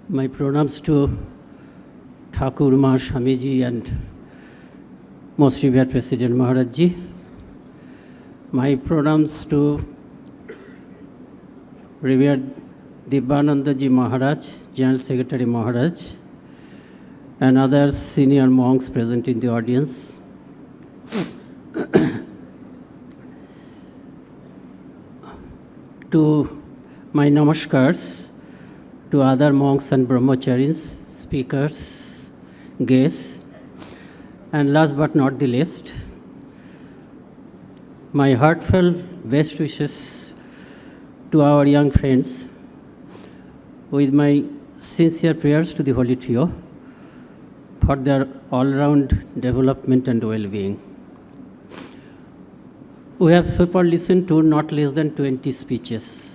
My pronouns to Thakur Ma Swamiji and Most Revered President Maharajji. My pronouns to Revered Dibbananda Ji Maharaj, General Secretary Maharaj, and other senior monks present in the audience. To my namaskars to other monks and brahmacharis, speakers, guests, and last but not the least, my heartfelt best wishes to our young friends, with my sincere prayers to the Holy Trio for their all-round development and well-being. We have so far listened to not less than 20 speeches.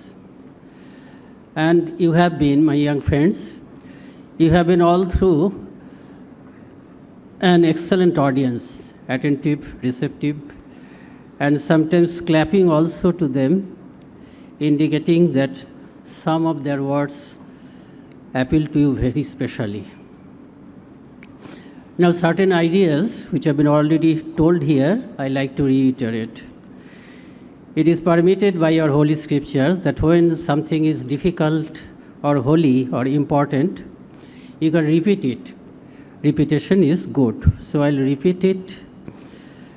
And you have been, my young friends, you have been all through an excellent audience, attentive, receptive, and sometimes clapping also to them, indicating that some of their words appeal to you very specially. Now, certain ideas which have been already told here, I like to reiterate. It is permitted by our holy scriptures that when something is difficult or holy or important, you can repeat it. Repetition is good. So I'll repeat it,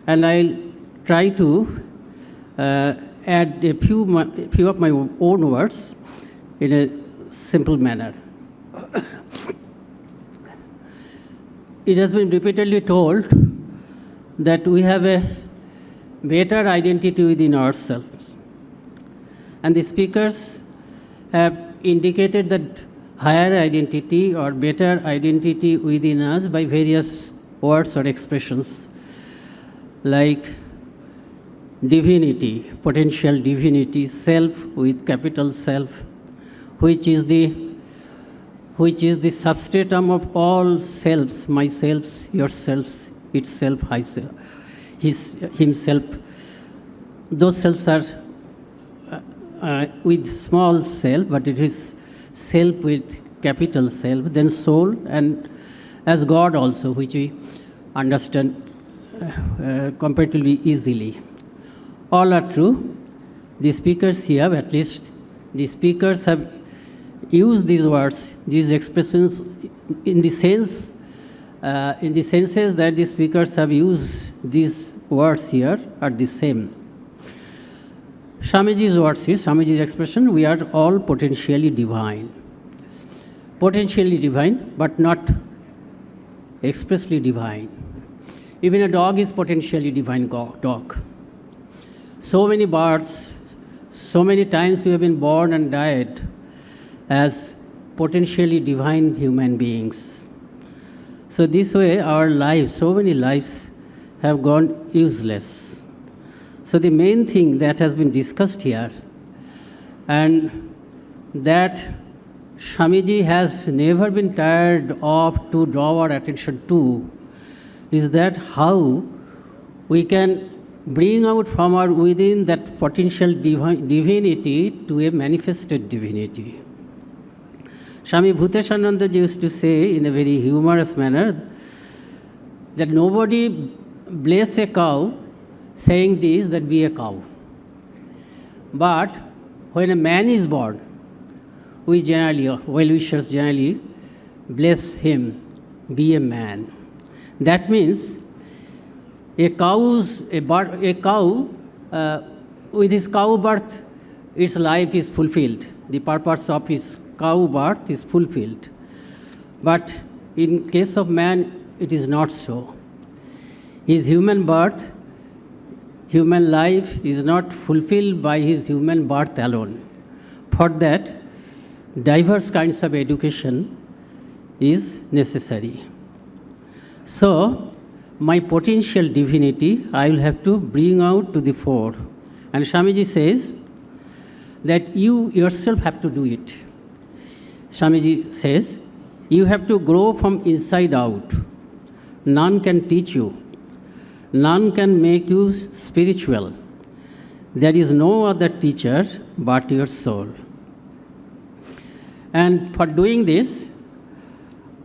and I'll try to add a few of my own words in a simple manner. It has been repeatedly told that we have a better identity within ourselves. And the speakers have indicated that higher identity or better identity within us by various words or expressions like divinity, potential divinity, self with capital Self, which is the substratum of all selves, myself, yourselves, itself, myself, himself. Those selves are with small self, but it is self with capital Self, then soul, and as God also, which we understand comparatively easily. All are true. The speakers here, at least the speakers have used these words, these expressions in the senses that the speakers have used these words here are the same. Swamiji's words is, Swamiji's expression, we are all potentially divine. Potentially divine, but not expressly divine. Even a dog is potentially divine dog. So many birds, so many times we have been born and died as potentially divine human beings. So this way our lives, so many lives have gone useless. So the main thing that has been discussed here, and that Swamiji has never been tired of to draw our attention to, is that how we can bring out from our within that potential divinity to a manifested divinity. Swami Bhuteshananda used to say in a very humorous manner that nobody bless a cow saying this, that be a cow. But when a man is born, we generally, well-wishers generally, bless him, be a man. That means a cow with his cow birth, its life is fulfilled. The purpose of his cow birth is fulfilled. But in case of man, it is not so. His human birth, human life is not fulfilled by his human birth alone. For that, diverse kinds of education is necessary. So, my potential divinity, I will have to bring out to the fore. And Swamiji says that you yourself have to do it. Swamiji says, you have to grow from inside out. None can teach you. None can make you spiritual. There is no other teacher but your soul. And for doing this,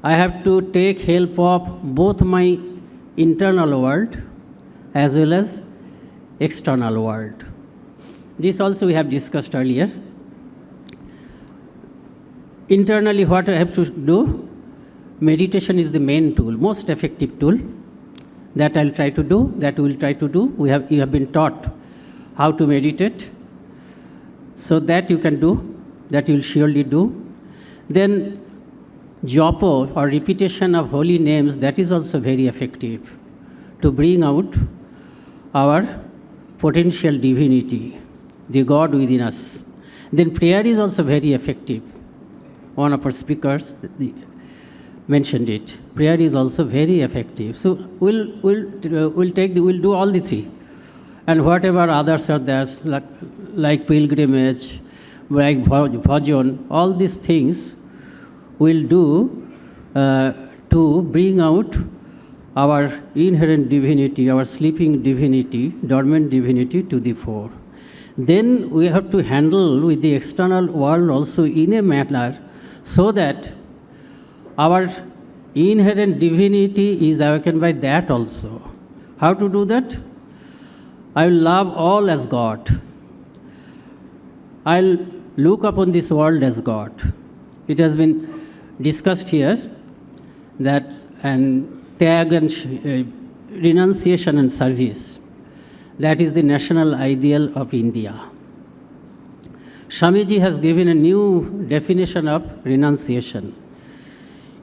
I have to take help of both my internal world as well as external world. This also we have discussed earlier. Internally, what I have to do? Meditation is the main tool, most effective tool that I'll try to do, that we will try to do. You have been taught how to meditate, so that you can do, that you will surely do. Then japa or repetition of holy names, that is also very effective to bring out our potential divinity, the God within us. Then prayer is also very effective. One of our speakers mentioned it. Prayer is also very effective. So we'll do all the three, and whatever others are there, like pilgrimage, like bhajan, all these things we'll do to bring out our inherent divinity, our sleeping divinity, dormant divinity to the fore. Then we have to handle with the external world also in a manner so that our inherent divinity is awakened by that also. How to do that? I will love all as God. I'll look upon this world as God. It has been discussed here that tyag and renunciation and service, that is the national ideal of India. Swamiji has given a new definition of renunciation.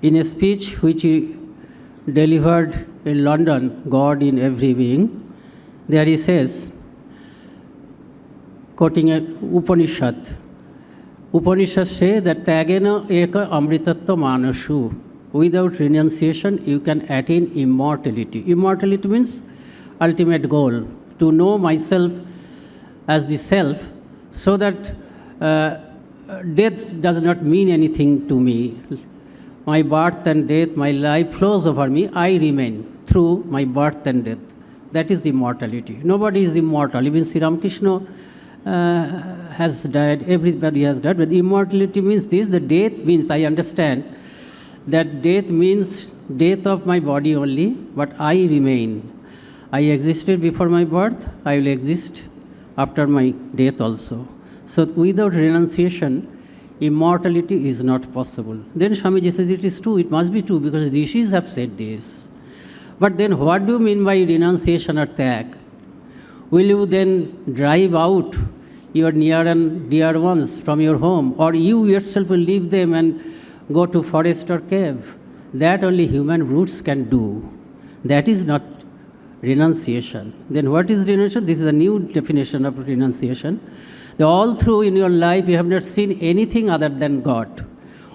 In a speech which he delivered in London, God in Every Being, there he says, quoting an Upanishad say that Tyagena eka amritatva manashu. Without renunciation, you can attain immortality. Immortality means ultimate goal, to know myself as the self, so that death does not mean anything to me. My birth and death, my life flows over me, I remain through my birth and death. That is immortality. Nobody is immortal. Even Sri Ramakrishna has died, everybody has died, but immortality means this, the death means, I understand, that death means death of my body only, but I remain. I existed before my birth, I will exist after my death also. So without renunciation, immortality is not possible. Then Swamiji says it is true, it must be true, because rishis have said this. But then what do you mean by renunciation or tyag? Will you then drive out your near and dear ones from your home, or you yourself will leave them and go to forest or cave? That only human brutes can do. That is not renunciation. Then what is renunciation? This is a new definition of renunciation. All through in your life you have not seen anything other than God.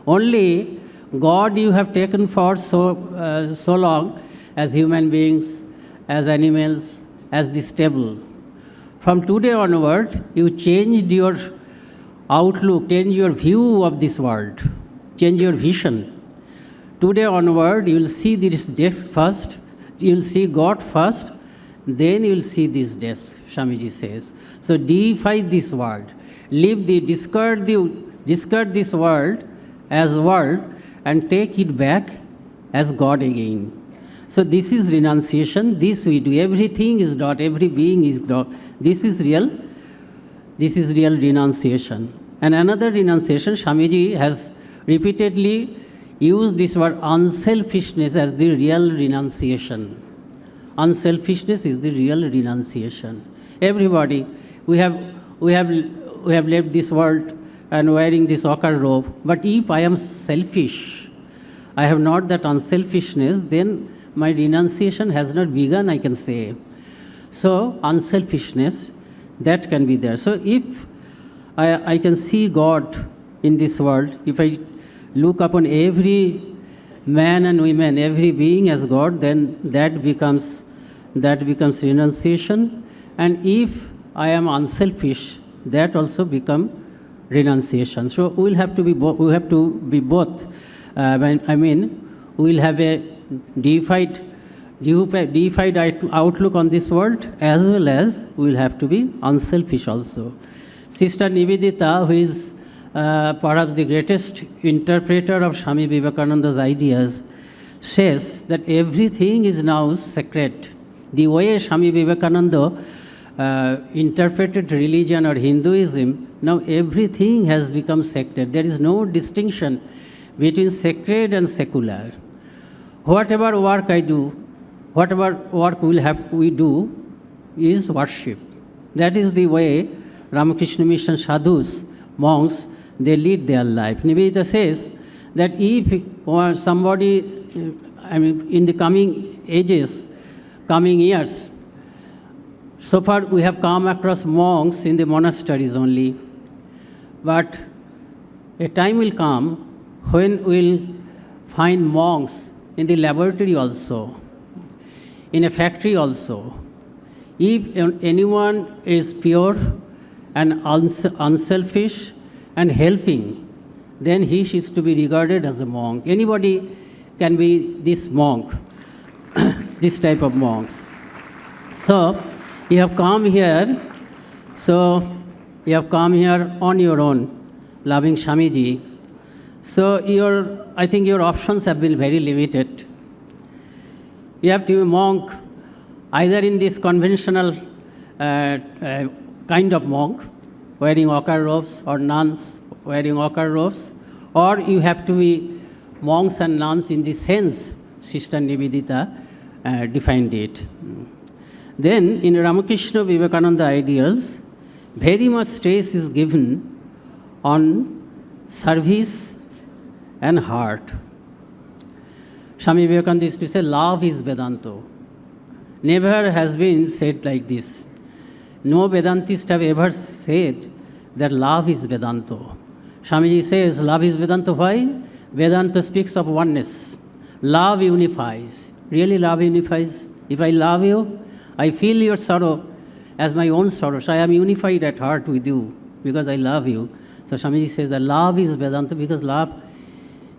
Only God you have taken for so long as human beings, as animals, as this table. From today onward, you changed your outlook, change your view of this world, change your vision. Today onward, you will see this desk first, you will see God first, then you will see this desk, Swamiji says. So deify this world, discard this world as world and take it back as God again. So this is renunciation, this we do. Everything is not, every being is not. This is real renunciation. And another renunciation, Swamiji has repeatedly used this word unselfishness as the real renunciation. Unselfishness is the real renunciation. Everybody, we have left this world and wearing this ochre robe, but if I am selfish, I have not that unselfishness, then my renunciation has not begun, I can say. So unselfishness, that can be there. So if I can see God in this world, if I look upon every man and women, every being as God, then that becomes renunciation. And if I am unselfish, that also become renunciation. So we have to be both. We'll have a deified outlook on this world, as well as we'll have to be unselfish also. Sister Nivedita, who is perhaps the greatest interpreter of Swami Vivekananda's ideas, says that everything is now sacred. The way Swami Vivekananda interpreted religion or Hinduism, now everything has become sacred. There is no distinction between sacred and secular. Whatever work I do, whatever work we do is worship. That is the way Ramakrishna Mission sadhus, monks, they lead their life. Nivedita says that if somebody, in the coming ages, coming years, so far we have come across monks in the monasteries only, but a time will come when we'll find monks in the laboratory also, in a factory also. If anyone is pure and unselfish and helping, then he is to be regarded as a monk. Anybody can be this monk, this type of monks. So, you have come here, on your own, loving Swamiji. So, I think your options have been very limited. You have to be a monk either in this conventional kind of monk, wearing ochre robes, or nuns wearing ochre robes, or you have to be monks and nuns in the sense Sister Nivedita defined it. Then in Ramakrishna Vivekananda ideals, very much stress is given on service and heart. Swami Vivekananda used to say, love is Vedanta. Never has been said like this. No Vedantist have ever said that love is Vedanta. Swamiji says, love is Vedanta. Why? Vedanta speaks of oneness. Love unifies. Really love unifies. If I love you, I feel your sorrow as my own sorrow. So I am unified at heart with you because I love you. So Swamiji says that love is Vedanta because love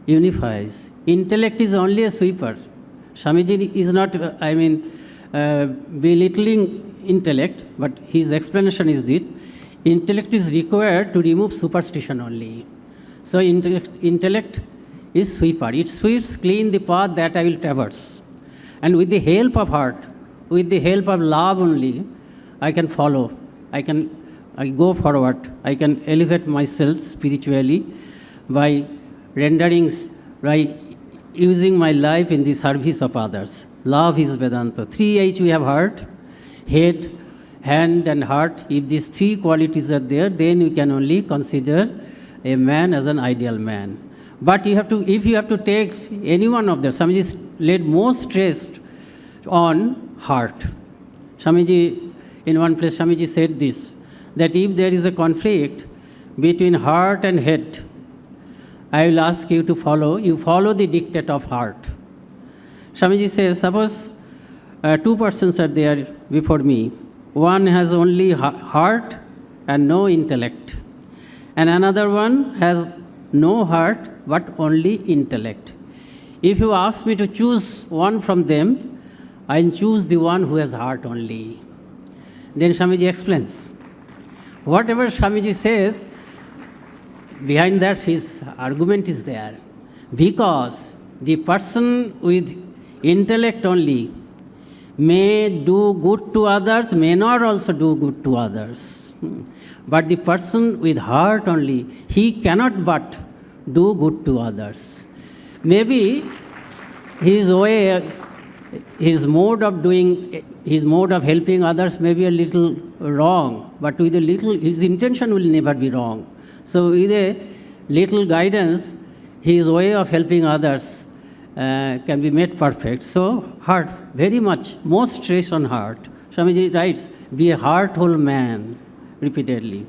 unifies. Intellect is only a sweeper. Swamiji is not, belittling intellect, but his explanation is this. Intellect is required to remove superstition only. So intellect is sweeper. It sweeps clean the path that I will traverse. And with the help of heart, with the help of love only, I can follow. I go forward. I can elevate myself spiritually by using my life in the service of others. Love is Vedanta. 3H we have heard, head, hand and heart. If these three qualities are there, then we can only consider a man as an ideal man. But if you have to take any one of them, Swamiji laid most stress on heart. Swamiji, in one place, Swamiji said this, that if there is a conflict between heart and head, I will ask you to follow the dictate of heart. Swamiji says, suppose two persons are there before me. One has only heart and no intellect. And another one has no heart but only intellect. If you ask me to choose one from them, I will choose the one who has heart only. Then Swamiji explains. Whatever Swamiji says, behind that his argument is there. Because the person with intellect only may do good to others, may not also do good to others. But the person with heart only, he cannot but do good to others. Maybe his mode of helping others may be a little wrong, but with a little, his intention will never be wrong. So with a little guidance, his way of helping others can be made perfect. So heart, very much, most stress on heart. Swamiji writes, be a heart-whole man, repeatedly.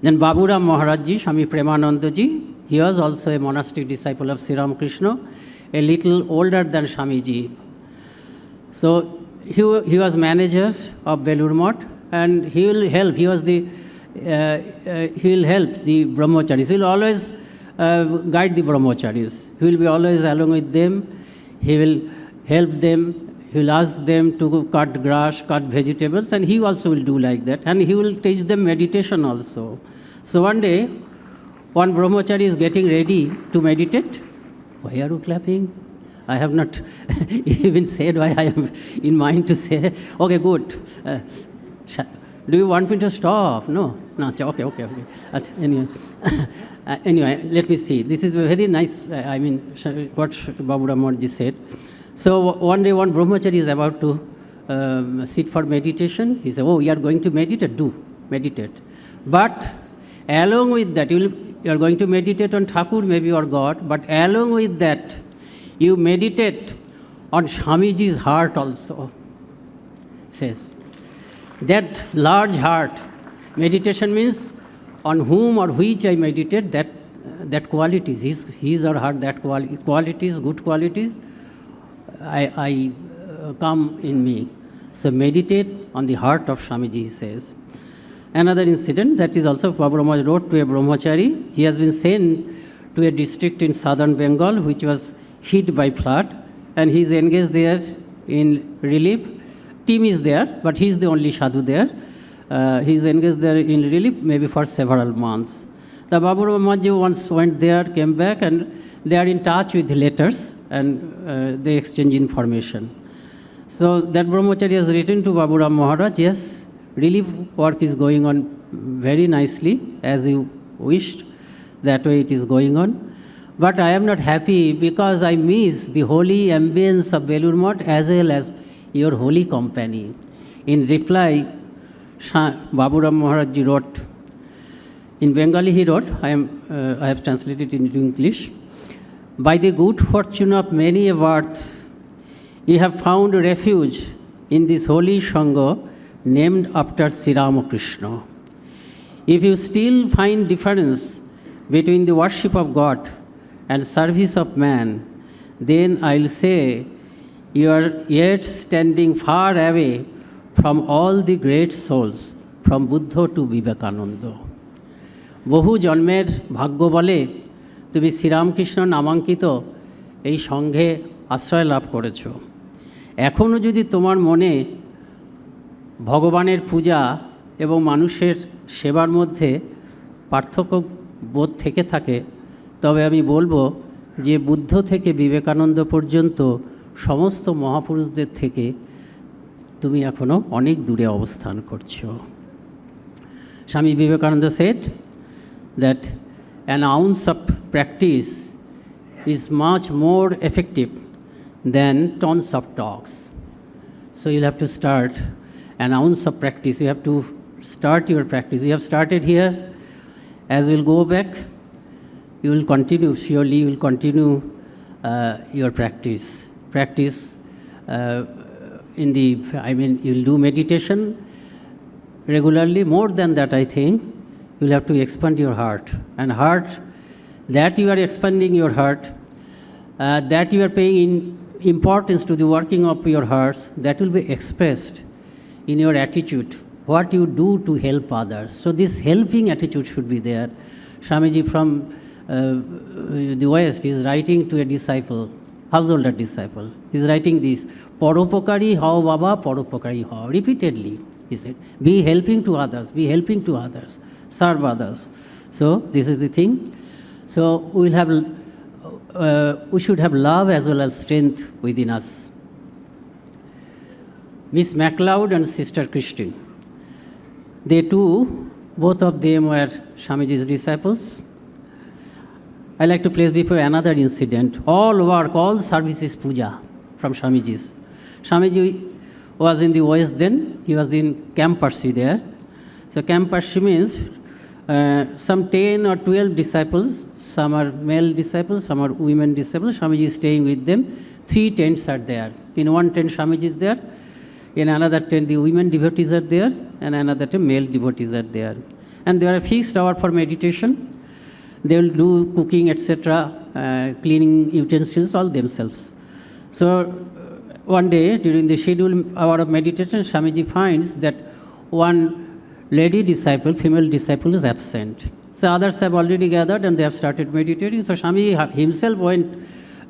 Then Baburam Maharajji, Swami Premanandaji, he was also a monastic disciple of Sri Ramakrishna, a little older than Swamiji. So he was manager of Belur Math, and he will help. He will help the brahmacharis. He will always guide the brahmacharis. He will be always along with them. He will help them. he will ask them to cut grass, cut vegetables, and he also will do like that. And he will teach them meditation also. So one day, one brahmachari is getting ready to meditate. Why are you clapping? I have not even said why I am in mind to say. Okay, good. Do you want me to stop? No. Okay. Anyway, anyway, let me see. This is a very nice, what Babu Ramji said. So one day one brahmachari is about to sit for meditation. He said, oh, you are going to meditate? Do, meditate. But along with that, you are going to meditate on Thakur maybe or God, but along with that, you meditate on Swamiji's heart also, says. That large heart, meditation means on whom or which I meditate, that qualities, his or her, that qualities, good qualities, I come in me. So meditate on the heart of Swamiji, he says. Another incident that is also Babu Ramaj wrote to a brahmachari. He has been sent to a district in southern Bengal which was hit by flood, and he is engaged there in relief. Team is there, but he is the only sadhu there. He is engaged there in relief maybe for several months. The Babu Ramaj once went there, came back, and they are in touch with letters, and they exchange information. So that brahmachari has written to Babu Ram Maharaj, yes, relief work is going on very nicely, as you wished. That way it is going on. But I am not happy because I miss the holy ambience of Belur Math as well as your holy company. In reply, Babu Ram Maharaj wrote, in Bengali he wrote, I have translated it into English, by the good fortune of many a birth, you have found refuge in this holy Sangha named after Sri Ramakrishna. If you still find difference between the worship of God and service of man, then I'll say you are yet standing far away from all the great souls, from Buddha to Vivekananda. বহু জন্মের ভাগ্য বলে তুমি শ্রীরামকৃষ্ণ নামাঙ্কিত এই সঙ্ঘে আশ্রয় লাভ করেছ। এখনও যদি তোমার মনে ভগবানের পূজা এবং মানুষের সেবার মধ্যে পার্থক্য বোধ থেকে থাকে, তবে আমি বলবো যে বুদ্ধ থেকে বিবেকানন্দ পর্যন্ত সমস্ত মহাপুরুষদের থেকে তুমি এখনও অনেক দূরে অবস্থান করছো। Swami Vivekananda said that an ounce of practice is much more effective than tons of talks. So you'll have to start an ounce of practice. You have to start your practice. You have started here. As we'll go back, you will continue, surely you will continue your practice. Practice you'll do meditation regularly. More than that, I think, you'll have to expand your heart. And heart, that you are expanding your heart, that you are paying importance to the working of your hearts, that will be expressed in your attitude, what you do to help others. So this helping attitude should be there. Swamiji from the West is writing to a disciple, householder disciple. He is writing this, Paropokari hao Baba, Paropokari hao. Repeatedly, he said, be helping to others, be helping to others, serve others. So this is the thing. So we should have love as well as strength within us. Miss MacLeod and Sister Christine, they too, both of them were Swamiji's disciples. I like to place before another incident. All work, all service is puja from Swamiji's. Swamiji was in the West then, he was in Camp Parsi there. So Camp Parsi means some 10 or 12 disciples, some are male disciples, some are women disciples. Swamiji is staying with them. 3 tents are there. In one tent, Swamiji is there. In another tent, the women devotees are there, and another tent, male devotees are there. And there are a fixed hour for meditation. They will do cooking, etc., cleaning utensils, all themselves. So one day, during the scheduled hour of meditation, Swamiji finds that one lady disciple, female disciple, is absent. So others have already gathered and they have started meditating. So Swamiji himself went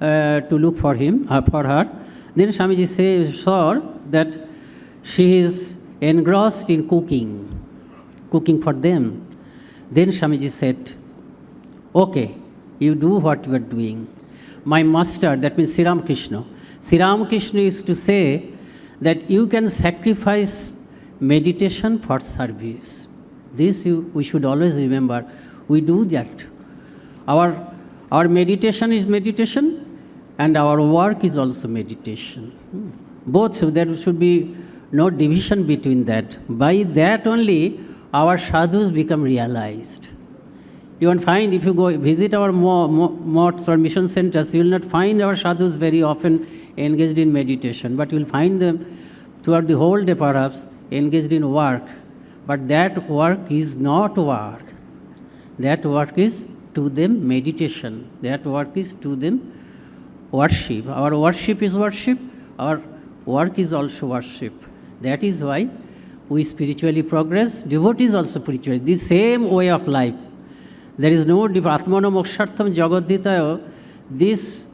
to look for him, for her, Then Swamiji saw that she is engrossed in cooking for them. Then Swamiji said, okay, you do what you are doing. My master, that means Sri Ramakrishna. Sri Ramakrishna used to say that you can sacrifice meditation for service. This we should always remember. We do that. Our meditation is meditation, and our work is also meditation. Both, so there should be no division between that. By that only our sadhus become realized. You won't find, if you go visit our mosques or mission centers, you will not find our sadhus very often engaged in meditation, but you will find them throughout the whole day perhaps engaged in work. But that work is not work. That work is to them meditation. That work is to them worship. Our worship is worship. Our work is also worship. That is why we spiritually progress. Devotees also spiritually. The same way of life. There is no Atmano Mokshartham Jagadhitayo. This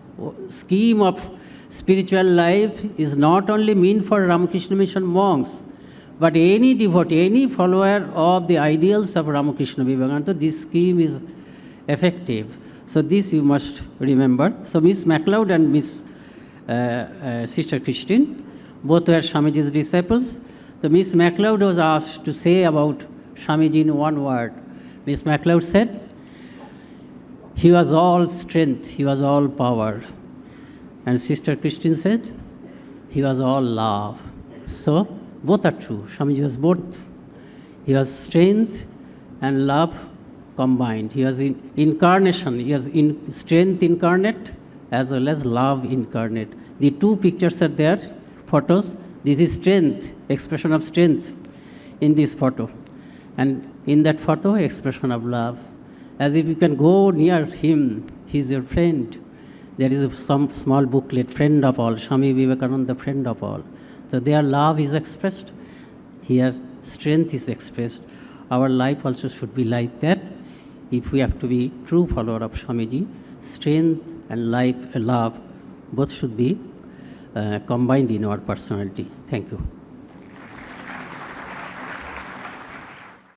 scheme of spiritual life is not only meant for Ramakrishna Mission monks, but any devotee, any follower of the ideals of Ramakrishna Vivekananda, this scheme is effective. So this you must remember. So Miss MacLeod and Miss Sister Christine, both were Swamiji's disciples. The Miss MacLeod was asked to say about Swamiji in one word. Miss MacLeod said, he was all strength, he was all power. And Sister Christine said, he was all love. So both are true. Swamiji was both. He was strength and love combined. He was in incarnation. He was in strength incarnate as well as love incarnate. The two pictures are there, photos. This is strength, expression of strength in this photo. And in that photo, expression of love. As if you can go near him, he is your friend. There is some small booklet, friend of all, Swami Vivekananda, friend of all. So their love is expressed. Here, strength is expressed. Our life also should be like that. If we have to be true follower of Swamiji, strength and life, love, both should be combined in our personality. Thank you.